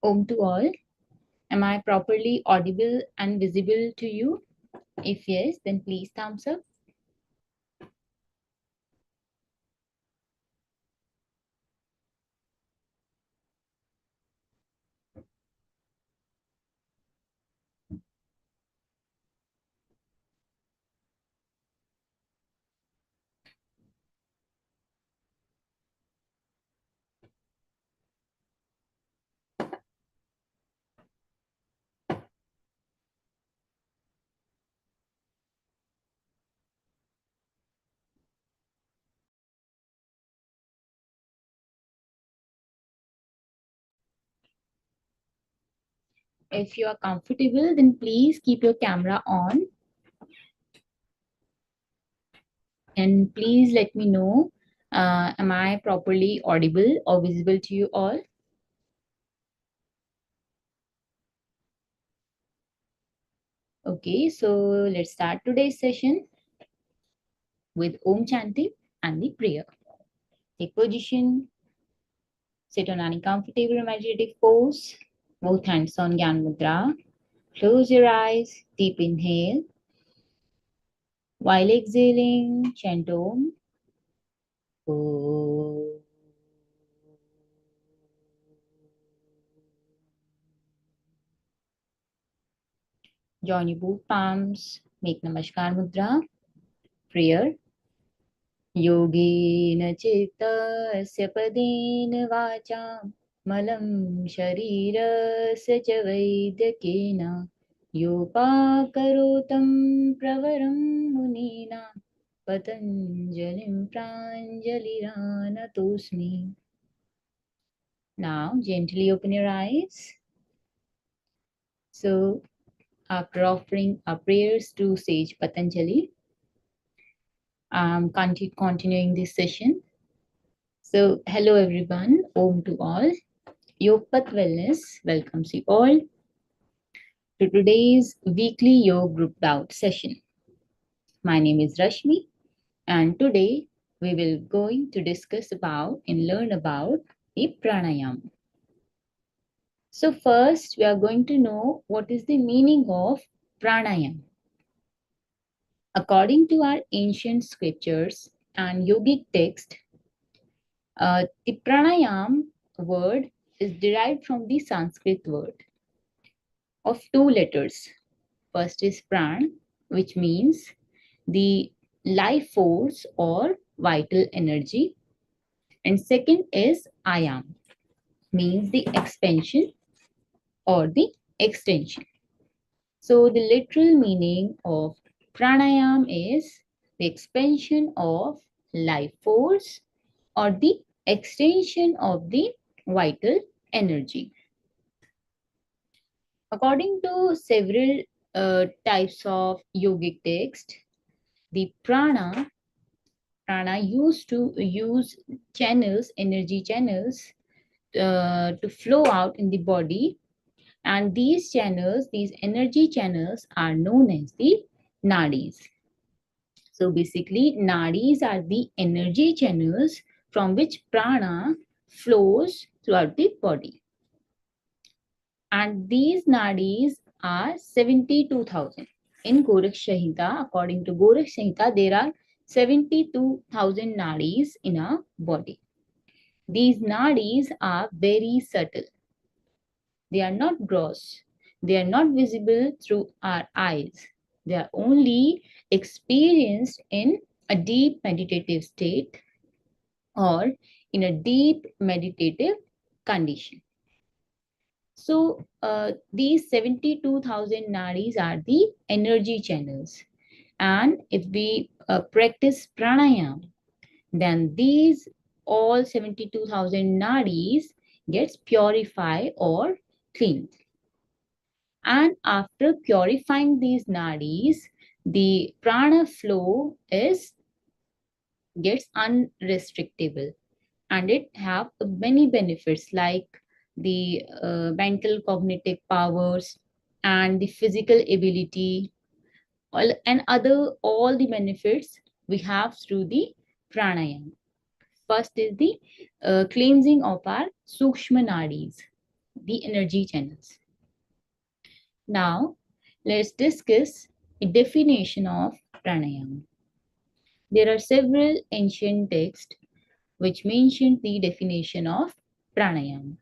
Om to all. Am I properly audible and visible to you? If yes, then please thumbs up. If you are comfortable, then please keep your camera on and please let me know, am I properly audible or visible to you all? Okay, so let's start today's session with Om chanting and the prayer. Take position, sit on any comfortable meditative pose, both hands on Gyan Mudra. Close your eyes, deep inhale. While exhaling, chant Om. Om. Join your both palms, make Namaskar Mudra, prayer. योगेन चित्तस्य पदेन वाचा मलं शरीरस्य च वैद्यकेन योपाकरोतं प्रवरं मुनीना पतञ्जलिं प्राञ्जलिरानतोऽस्मि. Now gently open your eyes. So after offering our prayers to sage Patanjali, I'm continuing this session. So, hello everyone, Om to all. Yogpath Wellness welcomes you all to today's weekly yoga group out session. My name is Rashmi, and today we will going to discuss about and learn about the pranayama. So, first we are going to know what is the meaning of pranayama. According to our ancient scriptures and yogic text, the pranayam word is derived from the Sanskrit word of two letters. First is pran, which means the life force or vital energy. And second is ayam, means the expansion or the extension. So the literal meaning of pranayam is the expansion of life force or the extension of the vital energy. According to several types of yogic text, the prana used to use channels, energy channels, to flow out in the body, and these channels, these energy channels, are known as the nadis. So basically, nadis are the energy channels from which prana flows throughout the body. And these nadis are 72,000. In Gorakh Samhita, according to Gorakh Samhita, there are 72,000 nadis in our body. These nadis are very subtle. They are not gross. They are not visible through our eyes. They are only experienced in a deep meditative state or in a deep meditative condition. So these 72,000 nadis are the energy channels. And if we practice pranayama, then these all 72,000 nadis gets purified or cleaned. And after purifying these nadis, the prana flow gets unrestrictable, and it have many benefits like the mental cognitive powers and the physical ability and all the benefits we have through the pranayama. First is the cleansing of our sukshma nadis. the energy channels. Now, let's discuss a definition of pranayama. There are several ancient texts which mention the definition of pranayama.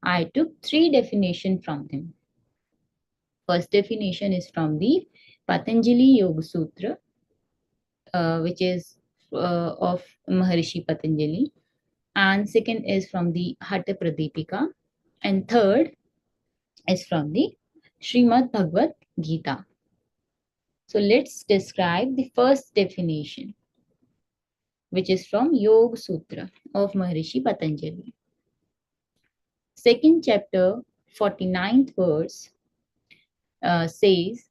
I took three definitions from them. First definition is from the Patanjali Yoga Sutra, which is of Maharishi Patanjali, and second is from the Hatha Pradipika, and third is from the Srimad Bhagavad Gita. So let's describe the first definition, which is from Yoga Sutra of Maharishi Patanjali. Second chapter, 49th verse says,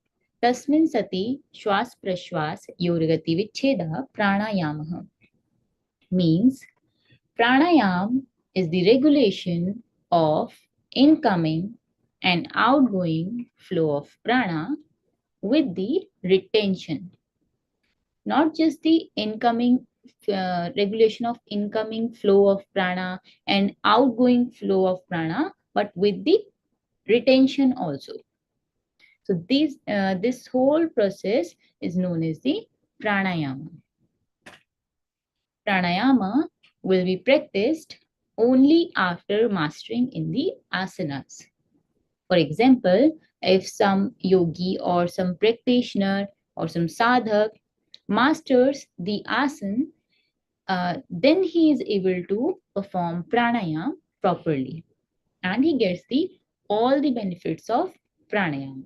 Tasmin sati shwas prashwas yorgati vicheda pranayamah. Means, pranayam is the regulation of incoming and outgoing flow of prana with the retention. Not just the incoming regulation of incoming flow of prana and outgoing flow of prana, but with the retention also. So this whole process is known as the pranayama. Pranayama will be practiced only after mastering in the asanas. For example, if some yogi or some practitioner or some sadhak masters the asana, then he is able to perform pranayama properly and he gets all the benefits of pranayama.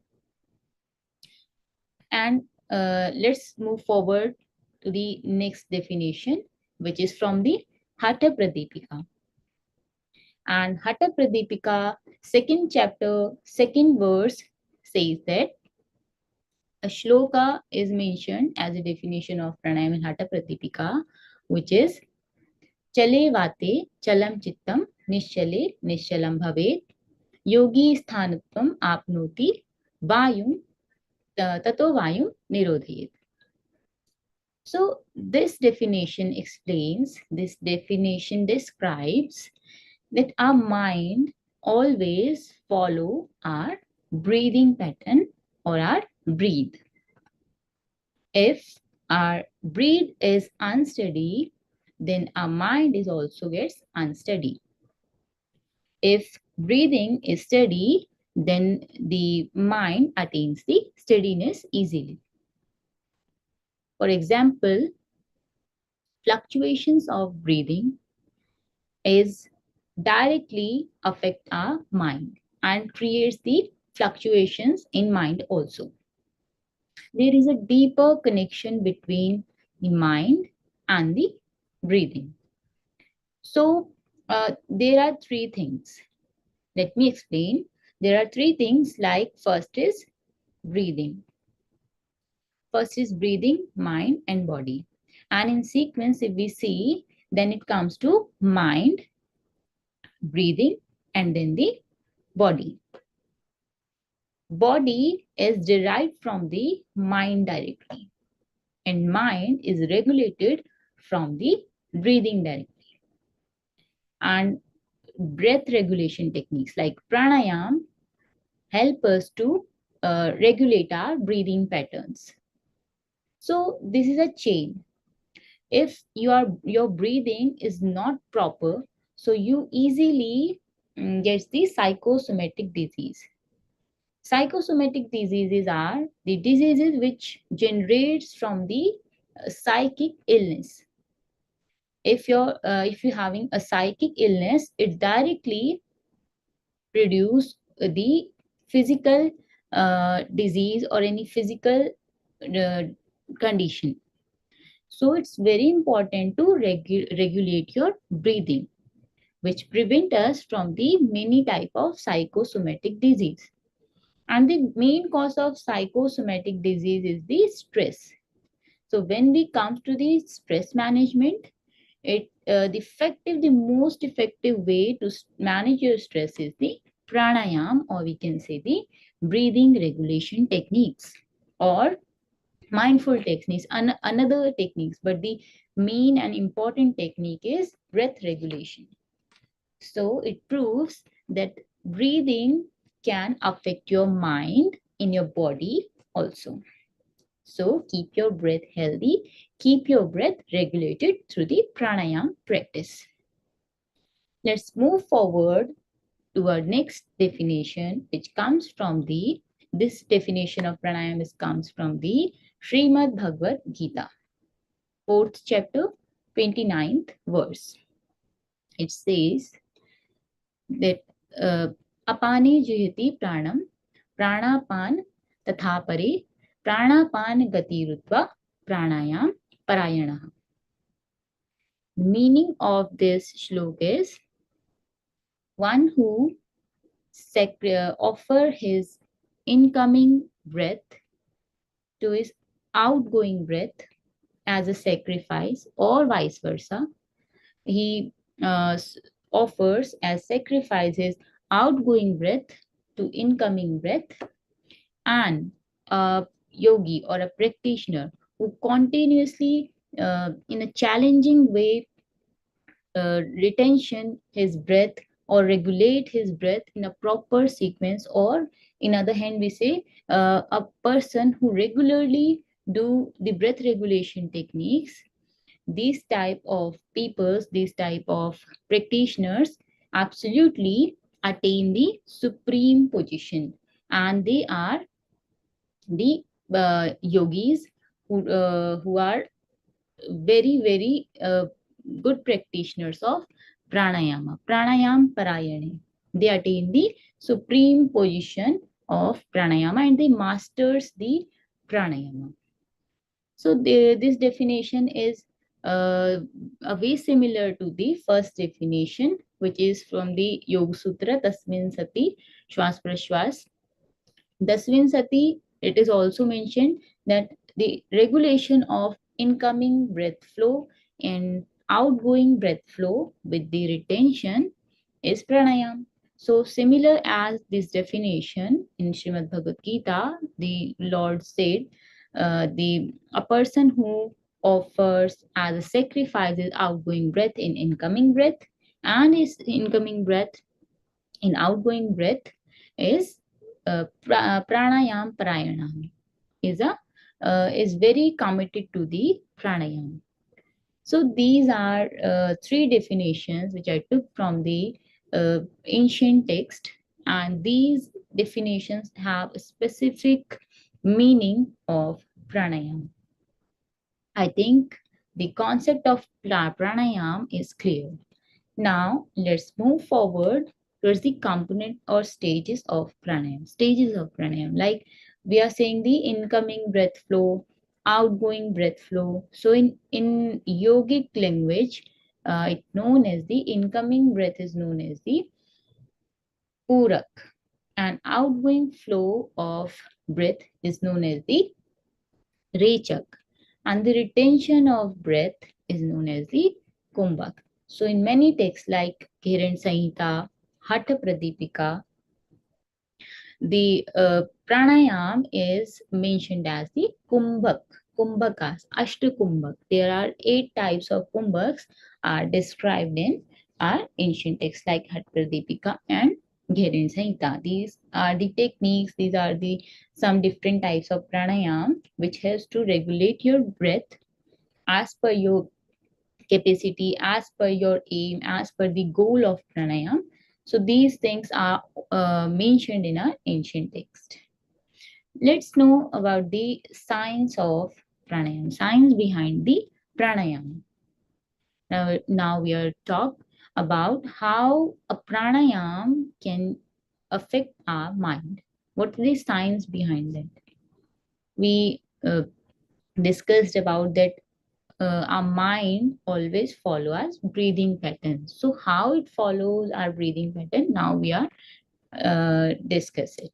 And let's move forward to the next definition, which is from the Hatha Pradipika. And Hatha Pradipika, second chapter, second verse says that a shloka is mentioned as a definition of pranayama in Hatha Pradipika, which is Chale vate chalam chittam nishchale nishchalam bhavet yogi sthanatvam apnoti vayum tato vayum nirodhayet. So this definition describes that our mind always follow our breathing pattern or our breathe. If our breathe is unsteady, then our mind is also gets unsteady. If breathing is steady, then the mind attains the steadiness easily. For example, fluctuations of breathing is directly affect our mind and creates the fluctuations in mind also. There is a deeper connection between the mind and the breathing. So there are three things. Let me explain. There are three things, like first is breathing. First is breathing, mind and body. And in sequence, if we see, then it comes to mind, breathing, and then the body. Body is derived from the mind directly, and mind is regulated from the breathing directly. And breath regulation techniques like pranayam help us to regulate our breathing patterns. So this is a chain. If your breathing is not proper, so you easily get the psychosomatic disease. Psychosomatic diseases are the diseases which generates from the psychic illness. If you're having a psychic illness, it directly produce the physical disease or any physical condition. So it's very important to regulate your breathing, which prevent us from the many type of psychosomatic disease. And the main cause of psychosomatic disease is the stress. So when we come to the stress management, the most effective way to manage your stress is the pranayam, or we can say the breathing regulation techniques or mindful techniques, another techniques, but the main and important technique is breath regulation. So it proves that breathing can affect your mind in your body also. So keep your breath healthy, keep your breath regulated through the pranayama practice. Let's move forward to our next definition, which comes from this definition of pranayama comes from the Srimad Bhagavad Gita, 4th chapter, 29th verse. It says that apane jihati pranam, pranapan tatha pare, pranapan gati rutva, pranayam parayana. The meaning of this shloka is one who offer his incoming breath to his outgoing breath as a sacrifice, or vice versa. He offers as sacrifices outgoing breath to incoming breath, and a yogi or a practitioner who continuously in a challenging way retention his breath or regulate his breath in a proper sequence, or in other hand we say a person who regularly do the breath regulation techniques. These type of peoples, these type of practitioners absolutely attain the supreme position, and they are the yogis who are very good practitioners of pranayam parayane. They attain the supreme position of pranayama and they masters the pranayama. So this definition is a way similar to the first definition, which is from the Yoga Sutra, Tasmin Sati Shwas Prashwas. Daswin Sati, it is also mentioned that the regulation of incoming breath flow and outgoing breath flow with the retention is pranayam. So similar as this definition in Srimad Bhagavad Gita, the Lord said, the a person who offers as a sacrifice his outgoing breath in incoming breath and his incoming breath in outgoing breath is pranayam parayana, is very committed to the pranayam. So these are three definitions which I took from the ancient text, and these definitions have a specific meaning of pranayam. I think the concept of pranayam is clear. Now let's move forward towards the component or stages of pranayam. Stages of pranayam, like we are saying the incoming breath flow, outgoing breath flow. So in yogic language, it's known as the incoming breath is known as the purak, and outgoing flow of breath is known as the rechak, and the retention of breath is known as the kumbhak. So in many texts like Kiran Samhita, Hatha Pradipika, the pranayam is mentioned as the kumbhak, kumbhakas, ashtakumbhak. There are 8 types of kumbhaks are described in our ancient texts like Hatha Pradipika and Kiran Samhita. These are the techniques, these are the some different types of pranayam which helps to regulate your breath as per your capacity, as per your aim, as per the goal of pranayam. So these things are mentioned in our ancient text. Let's know about the science of pranayam, science behind the pranayam. Now we are talk about how a pranayam can affect our mind. What is the science behind it? We discussed about that our mind always follow us breathing patterns. So how it follows our breathing pattern, now we are discuss it.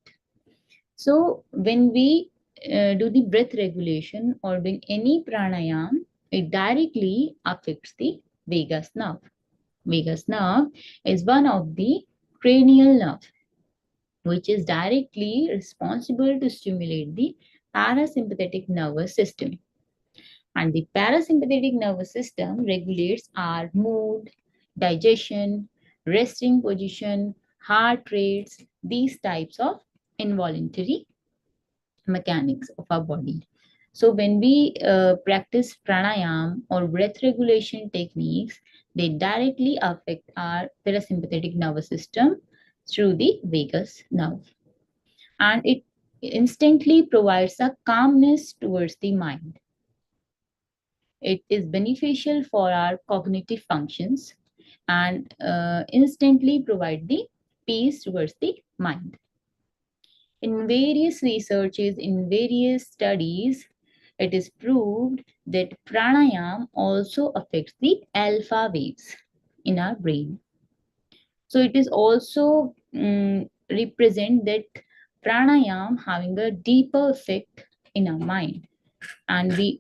So when we do the breath regulation or doing any pranayam, it directly affects the vagus nerve. Vagus nerve is one of the cranial nerve which is directly responsible to stimulate the parasympathetic nervous system. And the parasympathetic nervous system regulates our mood, digestion, resting position, heart rates, these types of involuntary mechanics of our body. So when we practice pranayam or breath regulation techniques, they directly affect our parasympathetic nervous system through the vagus nerve, and it instantly provides a calmness towards the mind. It is beneficial for our cognitive functions and instantly provide the peace towards the mind. In various researches, in various studies, it is proved that pranayam also affects the alpha waves in our brain. So it is also represent that pranayam having a deeper effect in our mind. And we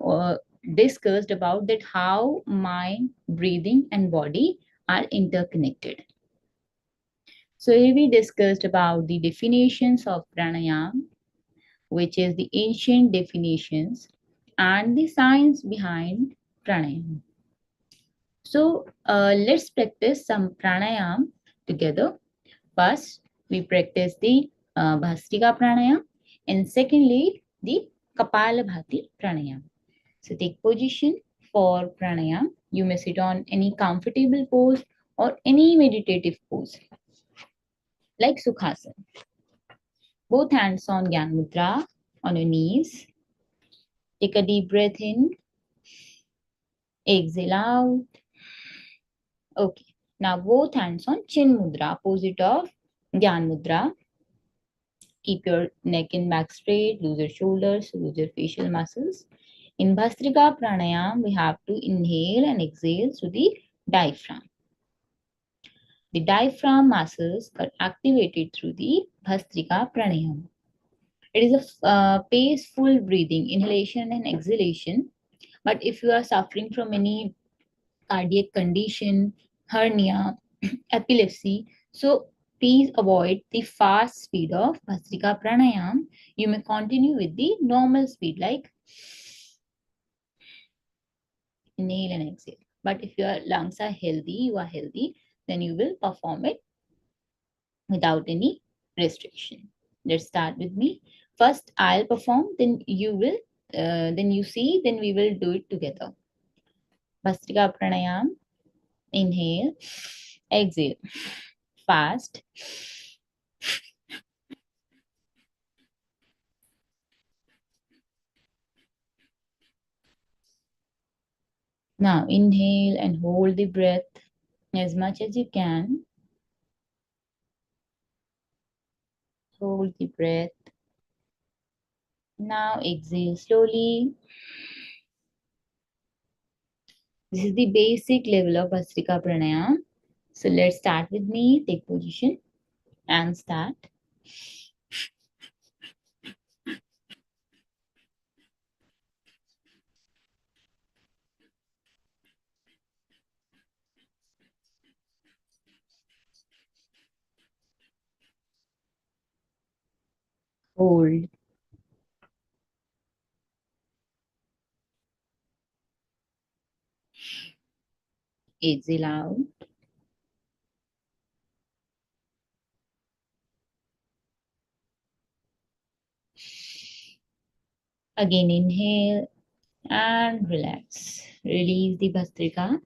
discussed about that how mind, breathing, and body are interconnected. So here we discussed about the definitions of pranayam, which is the ancient definitions and the science behind pranayam. So let's practice some pranayam together. First, we practice the Bhastrika pranayam, and secondly, the Kapalabhati pranayam. So take position for pranayam. You may sit on any comfortable pose or any meditative pose, like Sukhasana. Both hands on Gyan Mudra, on your knees. Take a deep breath in, exhale out. Okay. Now both hands on Chin Mudra, opposite of Gyan Mudra. Keep your neck and back straight, lose your shoulders, lose your facial muscles. In Bhastrika Pranayam, we have to inhale and exhale through the diaphragm. The diaphragm muscles are activated through the Bhastrika Pranayam. It is a paceful breathing, inhalation and exhalation. But if you are suffering from any cardiac condition, hernia, epilepsy, so please avoid the fast speed of Bhastrika Pranayam. You may continue with the normal speed like inhale and exhale. But if your lungs are healthy, you are healthy, then you will perform it without any restriction. Let's start with me. First, I'll perform, then you will, then you see, then we will do it together. Bhastrika Pranayam. Inhale, exhale, fast. Now inhale and hold the breath as much as you can. Hold the breath. Now exhale slowly. This is the basic level of Bhastrika Pranayam. So let's start with me. Take position and start. Hold. Exhale out. Again inhale and relax. Release the Bhastrika.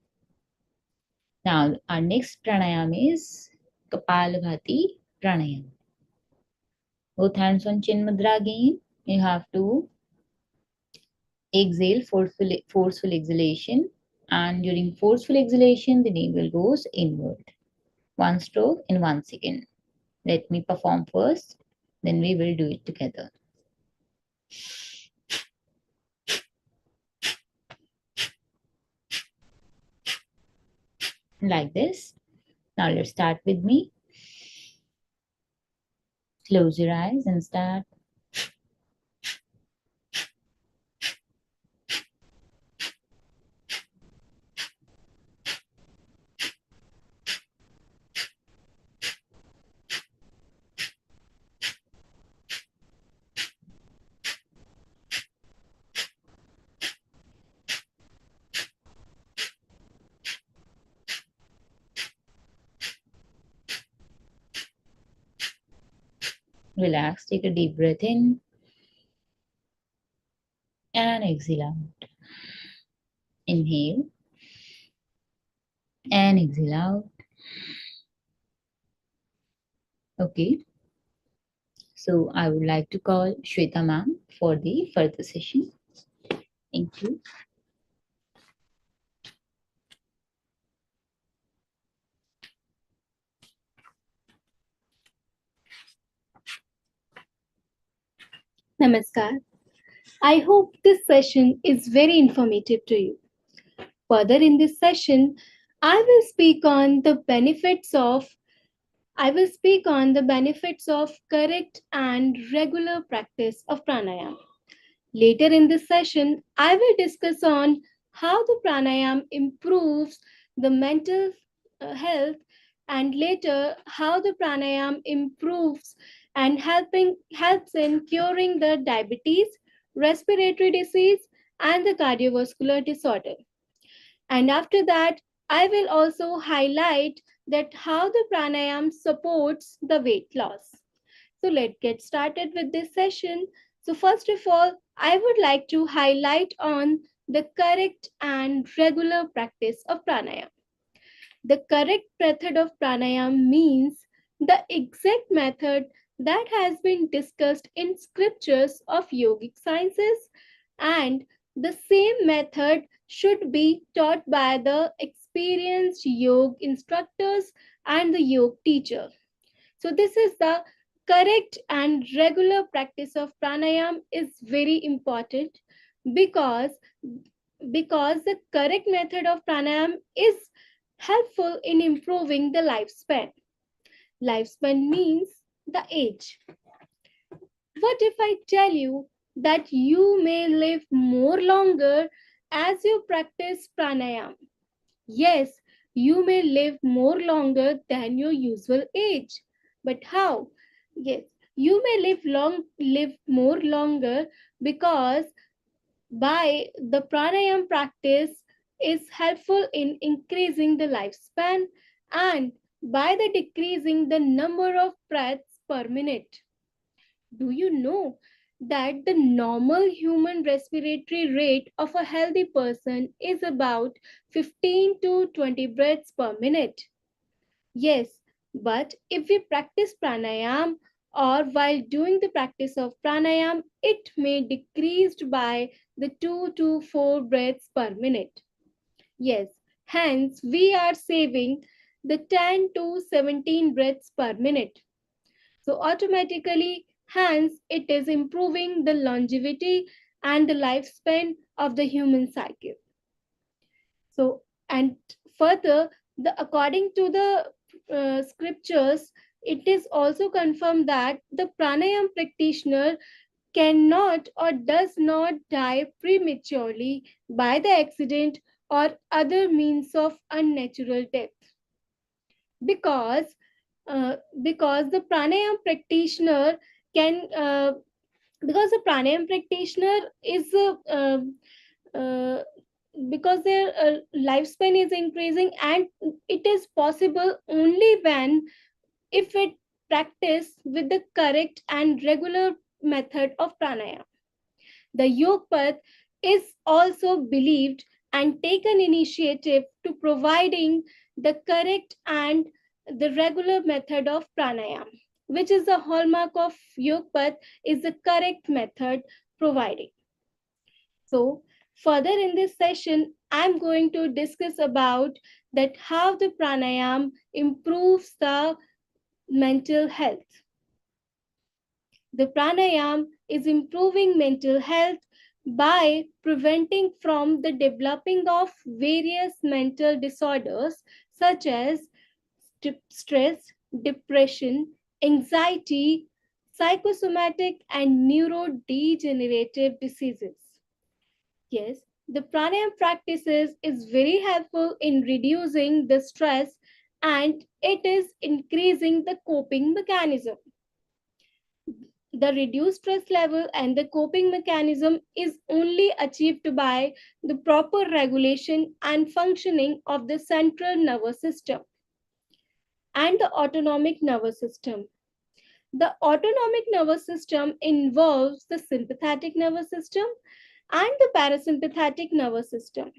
Now our next pranayam is Kapalabhati pranayam. Both hands on Chin Mudra again. You have to exhale, forceful exhalation. And during forceful exhalation, the navel goes inward. One stroke in 1 second. Let me perform first, then we will do it together. Like this. Now let's start with me. Close your eyes and start. Relax. Take a deep breath in and exhale out. Inhale and exhale out. Okay. So I would like to call Shweta ma'am for the further session. Thank you. Namaskar. I hope this session is very informative to you. Further in this session, I will speak on the benefits of correct and regular practice of pranayama. Later in this session, I will discuss on how the pranayama improves the mental health, and later how the pranayama improves and helps in curing the diabetes, respiratory disease, and the cardiovascular disorder. And after that, I will also highlight that how the pranayama supports the weight loss. So let's get started with this session. So first of all, I would like to highlight on the correct and regular practice of pranayama. The correct method of pranayama means the exact method that has been discussed in scriptures of yogic sciences, and the same method should be taught by the experienced yoga instructors and the yoga teacher. So this is the correct and regular practice of pranayam is very important because the correct method of pranayam is helpful in improving the lifespan. Lifespan means the age. What if I tell you that you may live more longer as you practice pranayam? Yes, you may live more longer than your usual age. But how? Yes, you may live more longer because by the pranayam practice is helpful in increasing the lifespan and by the decreasing the number of breaths per minute. Do you know that the normal human respiratory rate of a healthy person is about 15 to 20 breaths per minute? Yes, but if we practice pranayam or while doing the practice of pranayam, it may decreased by the 2 to 4 breaths per minute. Yes, hence we are saving the 10 to 17 breaths per minute. So automatically, hence it is improving the longevity and the lifespan of the human cycle. So and further, the according to the scriptures, it is also confirmed that the pranayam practitioner cannot or does not die prematurely by the accident or other means of unnatural death because because the pranayam practitioner can because the pranayam practitioner is uh, because their lifespan is increasing, and it is possible only when if it practice with the correct and regular method of pranayam. The Yogpath is also believed and taken initiative to providing the correct and the regular method of pranayam, which is the hallmark of Yogpath is the correct method providing. So further in this session, I'm going to discuss about that how the pranayam improves the mental health. The pranayam is improving mental health by preventing from the developing of various mental disorders such as stress, depression, anxiety, psychosomatic and neurodegenerative diseases. Yes, the pranayam practices is very helpful in reducing the stress and it is increasing the coping mechanism. The reduced stress level and the coping mechanism is only achieved by the proper regulation and functioning of the central nervous system and the autonomic nervous system. The autonomic nervous system involves the sympathetic nervous system and the parasympathetic nervous system.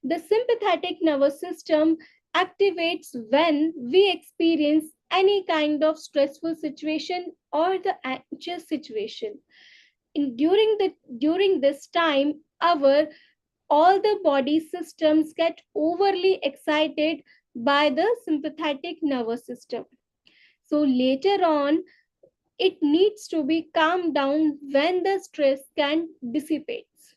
The sympathetic nervous system activates when we experience any kind of stressful situation or the anxious situation. During this time, our all the body systems get overly excited by the sympathetic nervous system. So later on, it needs to be calmed down when the stress can dissipates.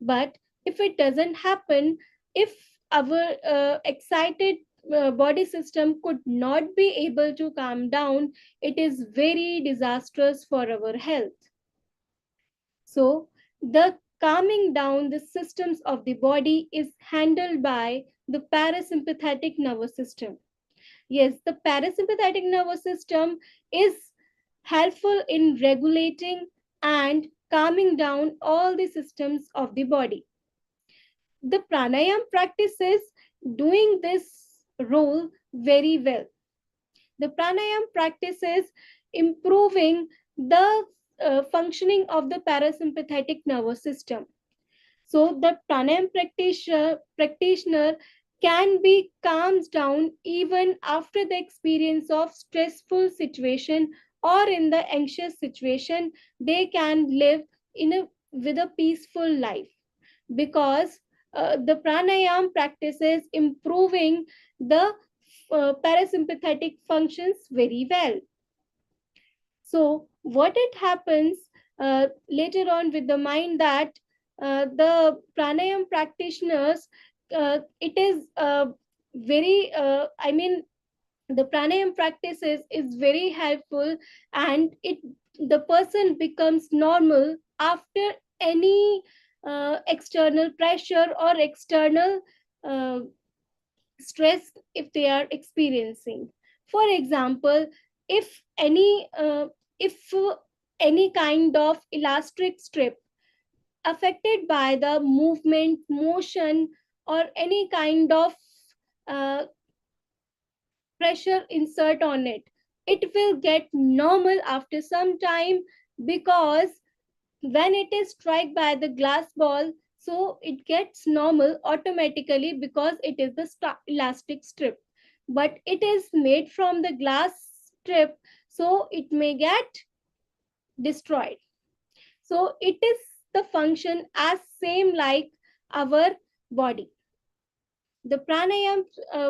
But if it doesn't happen, if our excited body system could not be able to calm down, it is very disastrous for our health. So the calming down the systems of the body is handled by the parasympathetic nervous system. Yes, the parasympathetic nervous system is helpful in regulating and calming down all the systems of the body. The pranayam practices doing this role very well. The pranayam practices improving the functioning of the parasympathetic nervous system. So the pranayam practitioner can be calmed down even after the experience of stressful situation or in the anxious situation. They can live in a with a peaceful life because the pranayam practices improving the parasympathetic functions very well. So what it happens later on with the mind that the pranayam practitioners, it is very, I mean, the pranayam practices is very helpful, and it the person becomes normal after any external pressure or external uh, stress if they are experiencing. For example, if if any kind of elastic strip affected by the movement motion or any kind of uh, pressure insert on it, it will get normal after some time, because when it is struck by the glass ball, so it gets normal automatically because it is the elastic strip, but it is made from the glass strip, so it may get destroyed. So it is the function as same like our body. The pranayam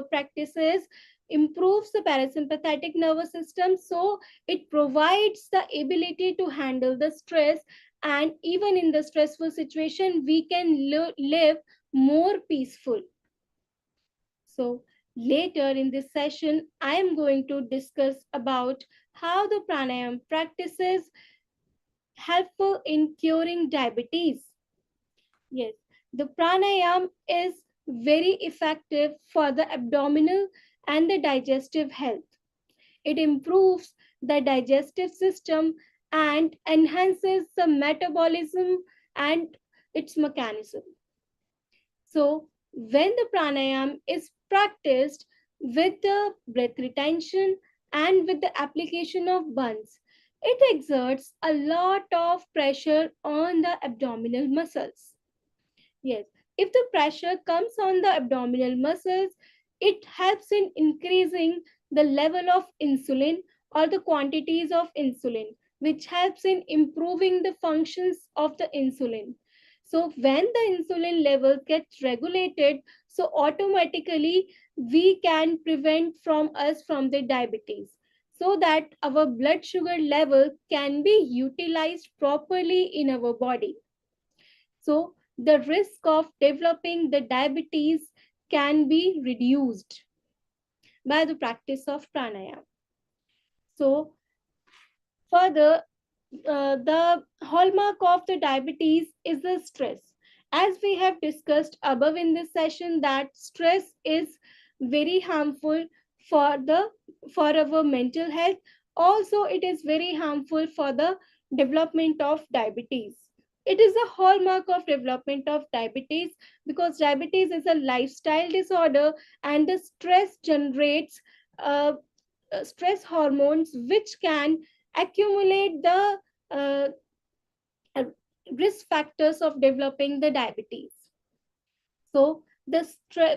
practices improves the parasympathetic nervous system, so it provides the ability to handle the stress, and even in the stressful situation we can live more peaceful. So later in this session I am going to discuss about how the pranayam practices helpful in curing diabetes. Yes, the pranayam is very effective for the abdominal and the digestive health. It improves the digestive system and enhances the metabolism and its mechanism. So, when the pranayam is practiced with the breath retention and with the application of buns, it exerts a lot of pressure on the abdominal muscles. Yes, if the pressure comes on the abdominal muscles, it helps in increasing the level of insulin or the quantities of insulin, which helps in improving the functions of the insulin. So when the insulin level gets regulated, so automatically we can prevent from us from the diabetes, so that our blood sugar level can be utilized properly in our body. So the risk of developing the diabetes can be reduced by the practice of pranayama. So further, the hallmark of the diabetes is the stress. As we have discussed above in this session, that stress is very harmful for the for our mental health. Also, it is very harmful for the development of diabetes. It is a hallmark of development of diabetes because diabetes is a lifestyle disorder, and the stress generates stress hormones which can accumulate the uh, uh, risk factors of developing the diabetes. So the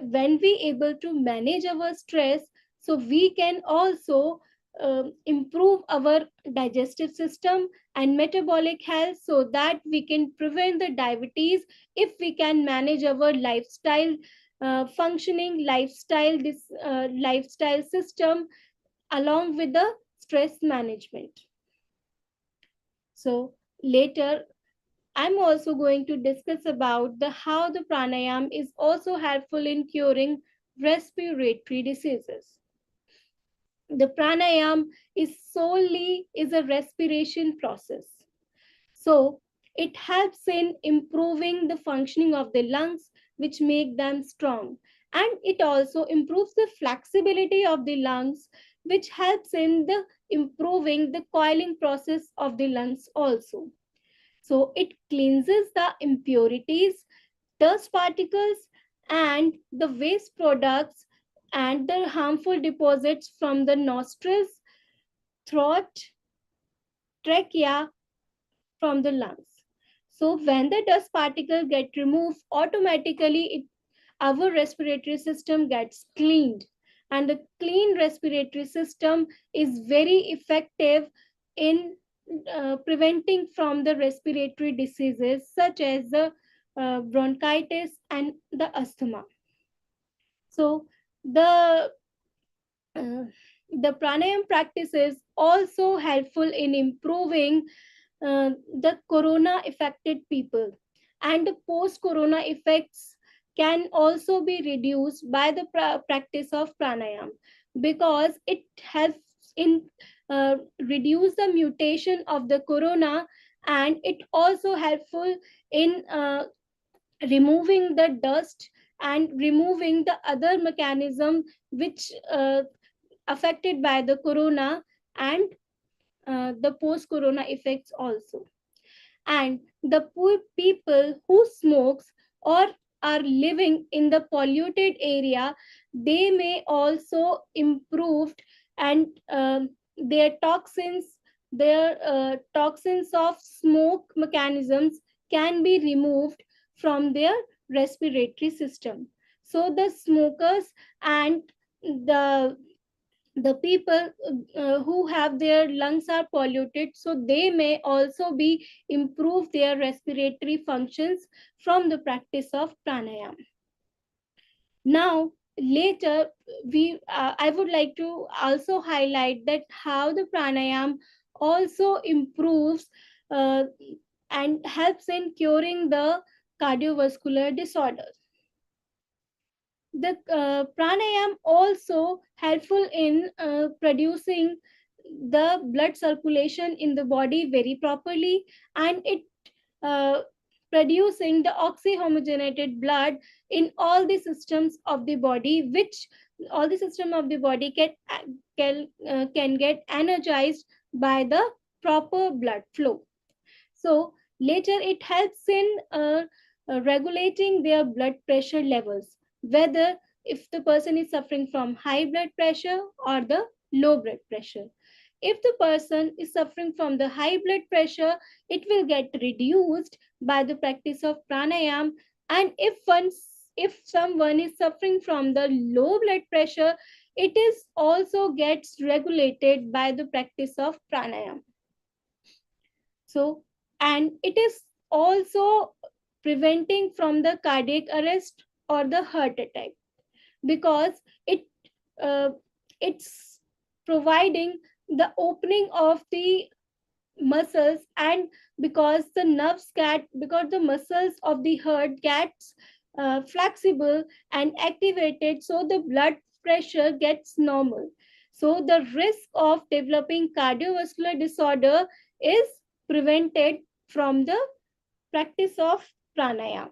when we able to manage our stress, so we can also improve our digestive system and metabolic health, so that we can prevent the diabetes if we can manage our lifestyle functioning lifestyle system along with the stress management. So later I'm also going to discuss about the how the pranayam is also helpful in curing respiratory diseases. The pranayam is a respiration process. So it helps in improving the functioning of the lungs, which make them strong. And it also improves the flexibility of the lungs, which helps in the improving the coiling process of the lungs also. So it cleanses the impurities, dust particles, and the waste products and the harmful deposits from the nostrils, throat, trachea, from the lungs. So when the dust particle get removed, automatically our respiratory system gets cleaned. And the clean respiratory system is very effective in preventing from the respiratory diseases such as the bronchitis and the asthma. So the uh, the pranayam practice is also helpful in improving the corona affected people, and the post corona effects can also be reduced by the practice of pranayam, because it helps in reduce the mutation of the corona, and it also helpful in removing the dust and removing the other mechanism which affected by the corona, and the post corona effects also. And the poor people who smokes or are living in the polluted area, they may also improved, and their toxins of smoke mechanisms can be removed from their respiratory system. So the smokers and the people who have their lungs are polluted, so they may also be improve their respiratory functions from the practice of pranayam. Now later we I would like to also highlight that how the pranayam also improves uh, and helps in curing the cardiovascular disorders. The pranayam also helpful in producing the blood circulation in the body very properly, and it uh, producing the oxyhomogenated blood in all the systems of the body, which all the system of the body can get energized by the proper blood flow. So later it helps in regulating their blood pressure levels, whether if the person is suffering from high blood pressure or the low blood pressure. If the person is suffering from the high blood pressure, it will get reduced by the practice of pranayam. And if someone is suffering from the low blood pressure, it is also gets regulated by the practice of pranayam. So, and it is also preventing from the cardiac arrest or the heart attack, because uh, it's providing the opening of the muscles, and because the muscles of the heart gets flexible and activated, so the blood pressure gets normal. So the risk of developing cardiovascular disorder is prevented from the practice of pranayam.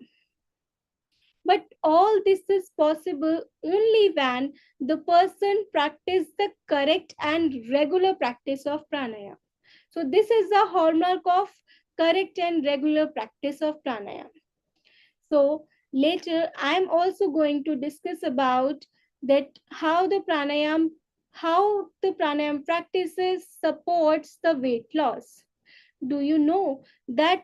But all this is possible only when the person practice the correct and regular practice of pranayam. So this is the hallmark of correct and regular practice of pranayam. So later I am also going to discuss about that how the pranayam how the pranayam practices supports the weight loss. Do you know that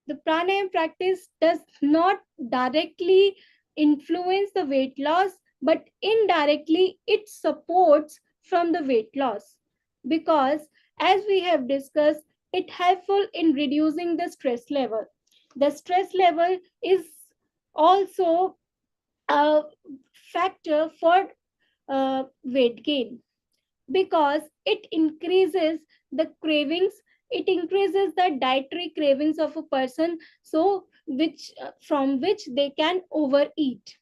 the pranayam practice does not directly influence the weight loss, but indirectly it supports from the weight loss, because as we have discussed, it helpful in reducing the stress level. The stress level is also a factor for weight gain, because it increases the cravings, it increases the dietary cravings of a person, so which from which they can overeat.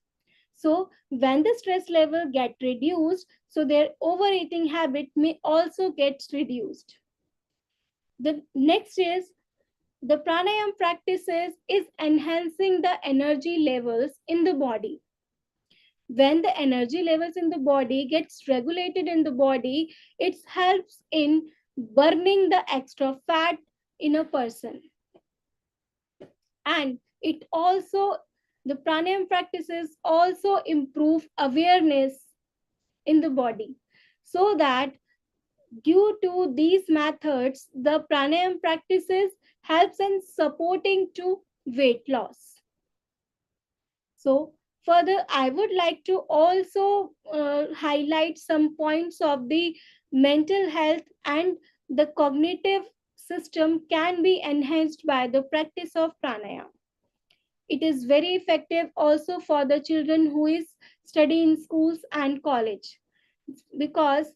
So when the stress level get reduced, so their overeating habit may also get reduced. The next is the pranayam practices is enhancing the energy levels in the body. When the energy levels in the body gets regulated in the body, it helps in burning the extra fat in a person. And it also, the pranayam practices also improve awareness in the body, so that due to these methods the pranayam practices helps in supporting to weight loss. So further, I would like to also highlight some points of the mental health and the cognitive system can be enhanced by the practice of pranayama. It is very effective also for the children who is studying in schools and college, because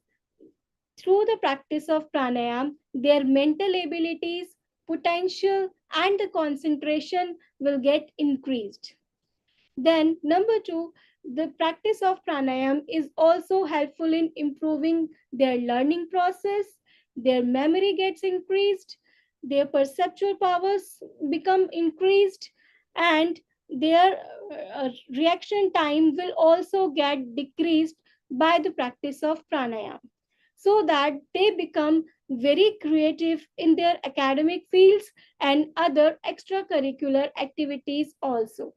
through the practice of pranayama, their mental abilities, potential, and the concentration will get increased. Then, number two, the practice of pranayam is also helpful in improving their learning process. Their memory gets increased, their perceptual powers become increased, and their reaction time will also get decreased by the practice of pranayam, so that they become very creative in their academic fields and other extracurricular activities also.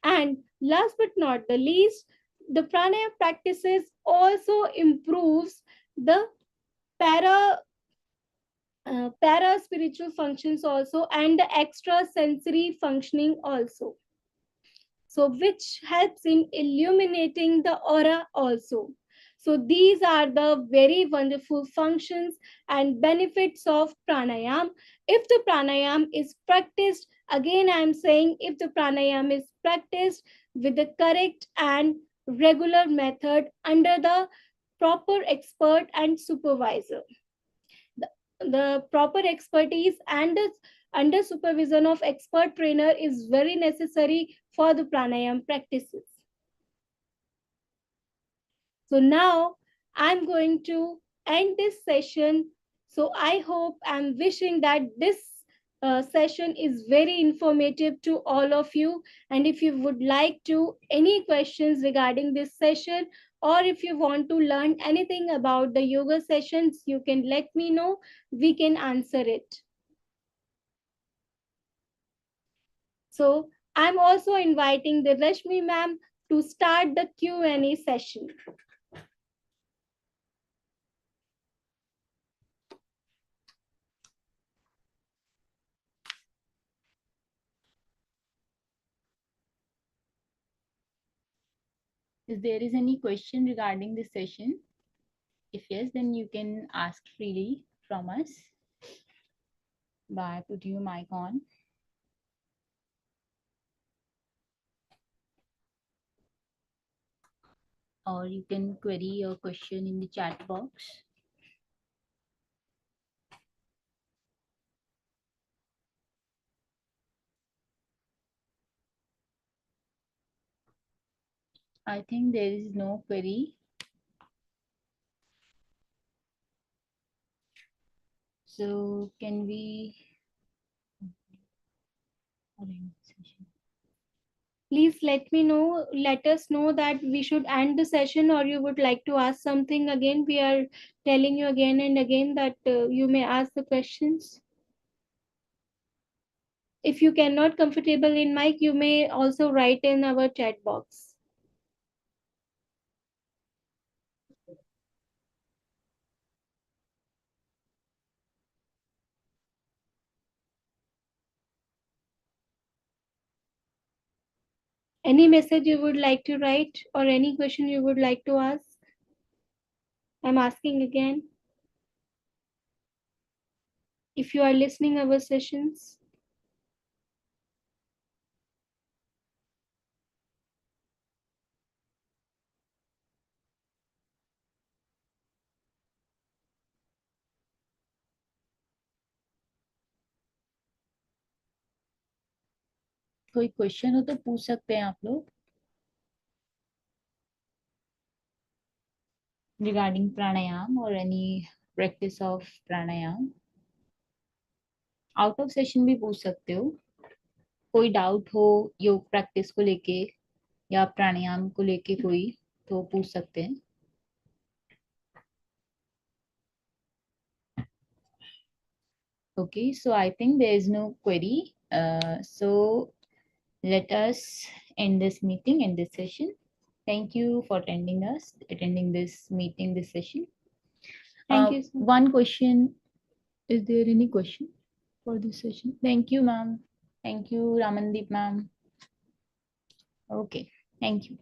And last but not the least, the pranayama practices also improves the para para spiritual functions also, and the extra sensory functioning also, so which helps in illuminating the aura also. So these are the very wonderful functions and benefits of pranayam. If the pranayam is practiced, again I am saying, if the pranayam is practiced with the correct and regular method under the proper expert and supervisor, the proper expertise and the under supervision of expert trainer is very necessary for the pranayam practices. So now I'm going to end this session. So I hope, I'm wishing that this session is very informative to all of you. And if you would like to any questions regarding this session, or if you want to learn anything about the yoga sessions, you can let me know. We can answer it. So I'm also inviting the Rashmi ma'am to start the Q&A session. If there is any question regarding this session, if yes, then you can ask freely from us by putting your mic on. Or you can query your question in the chat box. I think there is no query. So can we arrange the session? Please let us know that we should end the session, or you would like to ask something again. We are telling you again and again that you may ask the questions. If you cannot comfortable in mic, you may also write in our chat box. Any message you would like to write or any question you would like to ask? I'm asking again. If you are listening our sessions, कोई question हो तो पूछ सकते हैं आप लोग regarding pranayam or any practice of pranayam. Out of session भी पूछ सकते हो. कोई डाउट हो योग प्रैक्टिस को लेके या प्राणायाम को लेके कोई तो पूछ सकते हैं. Okay, so I think there is no query. So let us end this meeting and this session. Thank you for attending this meeting, this session. thank you. One question. Is there any question for this session? Thank you, ma'am. Thank you, Ramandeep, ma'am. Okay, thank you.